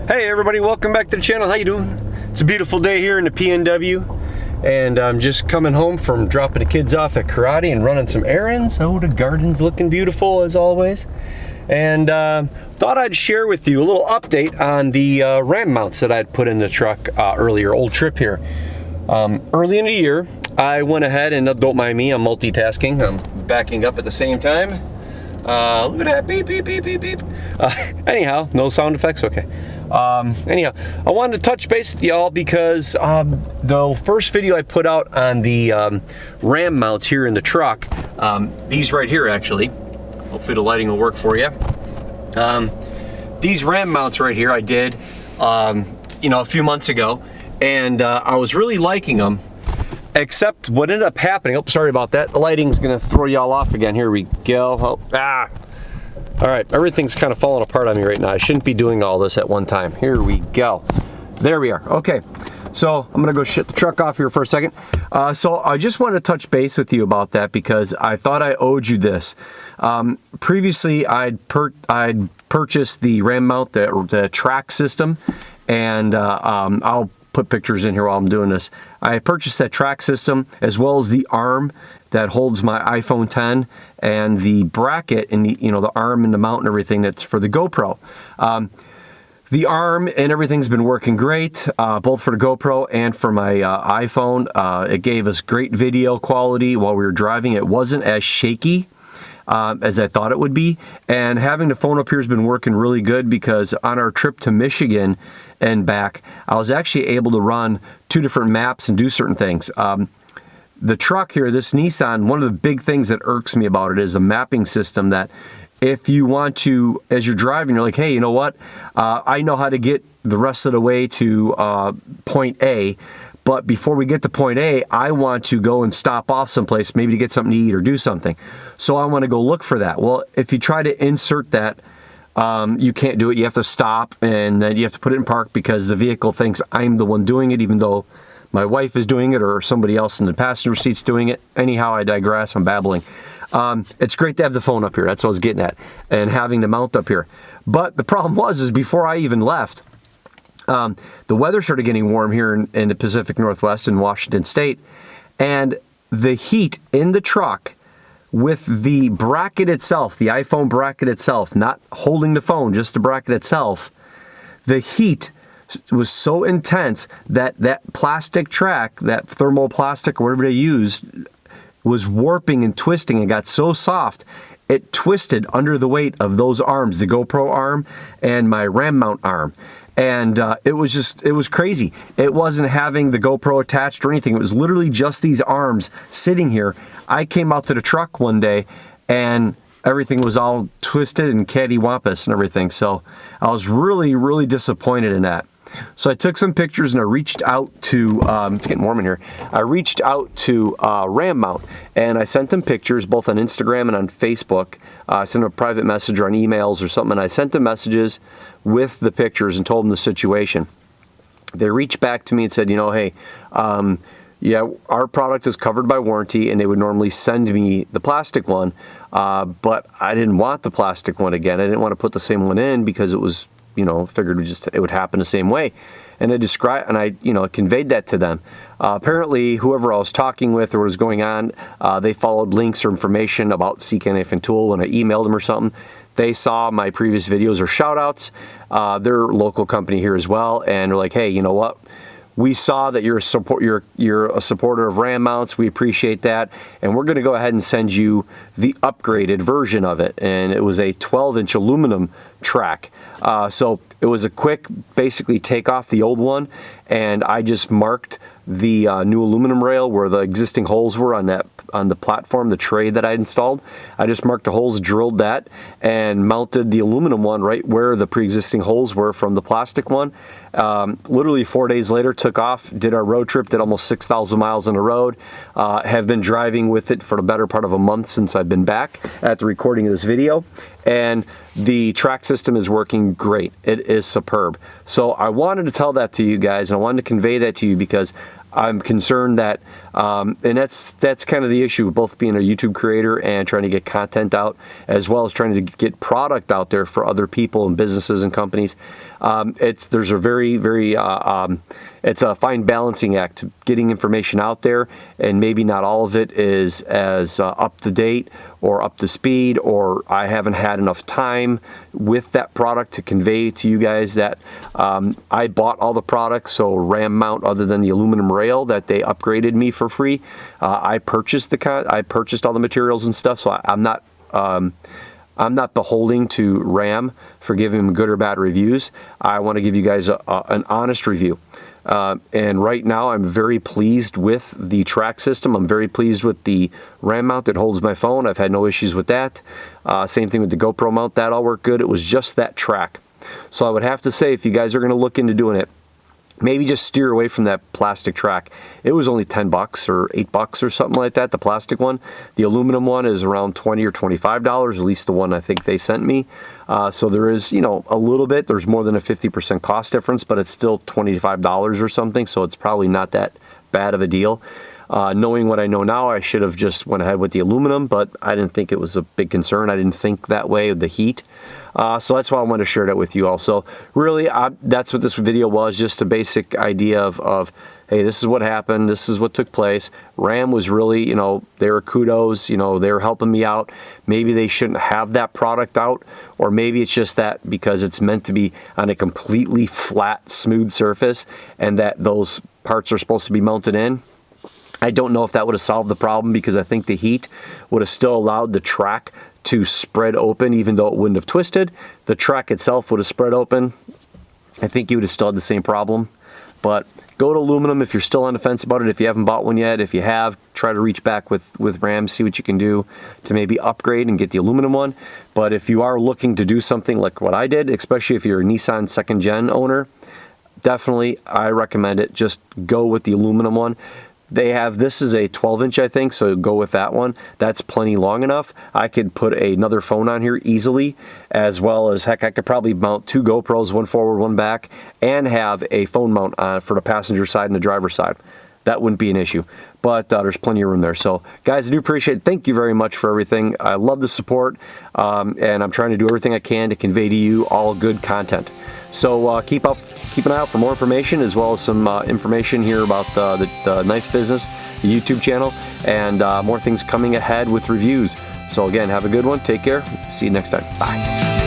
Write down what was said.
Hey everybody, welcome back to the channel. How you doing? It's a beautiful day here in the PNW, and I'm just coming home from dropping the kids off at karate and running some errands. Oh, the garden's looking beautiful as always. And thought I'd share with you a little update on the ram mounts that I'd put in the truck earlier, old trip here. Early in the year, I went ahead and, don't mind me, I'm multitasking. I'm backing up at the same time. Look at that, beep, beep, beep, beep, beep. Anyhow, no sound effects, okay. Anyhow, I wanted to touch base with y'all because the first video I put out on the ram mounts here in the truck, these right here actually, hopefully the lighting will work for you. These ram mounts right here I did, you know, a few months ago, and I was really liking them. Except what ended up happening, oh, sorry about that. The lighting's gonna throw y'all off again. Here we go. Oh, all right, everything's kind of falling apart on me right now. I shouldn't be doing all this at one time. Here we go. There we are. Okay, so I'm gonna go shut the truck off here for a second. So I just wanted to touch base with you about that because I thought I owed you this. Previously, I'd purchased the ram mount, the track system, and I'll put pictures in here while I'm doing this. I purchased that track system as well as the arm that holds my iPhone 10 and the bracket and the, you know, the arm and the mount and everything that's for the GoPro. The arm and everything's been working great, both for the GoPro and for my iPhone. It gave us great video quality while we were driving. It wasn't as shaky as I thought it would be, and having the phone up here has been working really good because on our trip to Michigan and back, I was actually able to run 2 different maps and do certain things. The truck here, this Nissan, one of the big things that irks me about it is a mapping system that if you want to, as you're driving, you're like, hey, you know what? I know how to get the rest of the way to point A, but before we get to point A, I want to go and stop off someplace, maybe to get something to eat or do something. So I want to go look for that. Well, if you try to insert that, you can't do it. You have to stop and then you have to put it in park because the vehicle thinks I'm the one doing it, even though my wife is doing it or somebody else in the passenger seat's doing it. Anyhow, I digress. I'm babbling. It's great to have the phone up here. That's what I was getting at, and having the mount up here. But the problem is before I even left, the weather started getting warm here in the Pacific Northwest in Washington State, and the heat in the truck with the bracket itself, the iPhone bracket itself, not holding the phone, just the bracket itself, the heat was so intense that that plastic track, that thermoplastic or whatever they used, was warping and twisting and got so soft it twisted under the weight of those arms, the GoPro arm and my ram mount arm. And it was crazy. It wasn't having the GoPro attached or anything. It was literally just these arms sitting here. I came out to the truck one day and everything was all twisted and cattywampus and everything. So I was really, really disappointed in that. So I took some pictures and I reached out to, it's getting warm in here. I reached out to Ram Mount and I sent them pictures both on Instagram and on Facebook. I sent them a private message or on emails or something, and I sent them messages with the pictures and told them the situation. They reached back to me and said, you know, hey, yeah, our product is covered by warranty, and they would normally send me the plastic one, but I didn't want the plastic one again. I didn't want to put the same one in because it was, you know, figured it would happen the same way. And I you know, conveyed that to them. Apparently, whoever I was talking with or what was going on, they followed links or information about Seek Knife and Tool when I emailed them or something. They saw my previous videos or shout outs. They're a local company here as well, and they're like, hey, you know what? We saw that you're a supporter of ram mounts. We appreciate that, and we're going to go ahead and send you the upgraded version of it. And it was a 12-inch aluminum track. So it was a quick, basically take off the old one, and I just marked the new aluminum rail where the existing holes were on the platform, the tray that I installed. I just marked the holes, drilled that, and mounted the aluminum one right where the pre-existing holes were from the plastic one. Literally 4 days later, took off, did our road trip, did almost 6,000 miles on the road. Have been driving with it for the better part of a month since I've been back at the recording of this video. And the track system is working great. It is superb. So I wanted to tell that to you guys, and I wanted to convey that to you because I'm concerned that, and that's kind of the issue, both being a YouTube creator and trying to get content out, as well as trying to get product out there for other people and businesses and companies. There's a very it's a fine balancing act, getting information out there, and maybe not all of it is as up to date or up to speed, or I haven't had enough time with that product to convey to you guys that I bought all the products. So Ram mount, other than the aluminum rail that they upgraded me for free, I purchased all the materials and stuff. So I'm not beholding to Ram for giving them good or bad reviews. I want to give you guys an honest review. And right now I'm very pleased with the track system. I'm very pleased with the Ram mount that holds my phone. I've had no issues with that. Same thing with the GoPro mount. That all worked good. It was just that track. So I would have to say, if you guys are going to look into doing it, maybe just steer away from that plastic track. It was only $10 or $8 or something like that, the plastic one. The aluminum one is around $20 or $25, at least the one I think they sent me. So there is, a little bit. There's more than a 50% cost difference, but it's still $25 or something, so it's probably not that bad of a deal. Knowing what I know now, I should have just went ahead with the aluminum, but I didn't think it was a big concern. I didn't think that way of the heat. So that's why I wanted to share that with you all. So really, that's what this video was, just a basic idea of, hey, this is what happened. This is what took place. Ram was really, they were kudos. They were helping me out. Maybe they shouldn't have that product out, or maybe it's just that because it's meant to be on a completely flat, smooth surface, and that those parts are supposed to be mounted in. I don't know if that would have solved the problem, because I think the heat would have still allowed the track to spread open, even though it wouldn't have twisted. The track itself would have spread open. I think you would have still had the same problem. But go to aluminum if you're still on the fence about it, if you haven't bought one yet. If you have, try to reach back with Ram, see what you can do to maybe upgrade and get the aluminum one. But if you are looking to do something like what I did, especially if you're a Nissan 2nd Gen owner, definitely I recommend it. Just go with the aluminum one. This is a 12-inch, I think, so go with that one. That's plenty long enough. I could put another phone on here easily, as well as, heck, I could probably mount 2 GoPros, one forward, one back, and have a phone mount on for the passenger side and the driver's side. That wouldn't be an issue, but there's plenty of room there. So, guys, I do appreciate it. Thank you very much for everything. I love the support, and I'm trying to do everything I can to convey to you all good content. So keep an eye out for more information, as well as some information here about the knife business, the YouTube channel, and more things coming ahead with reviews. So again, have a good one. Take care. See you next time. Bye.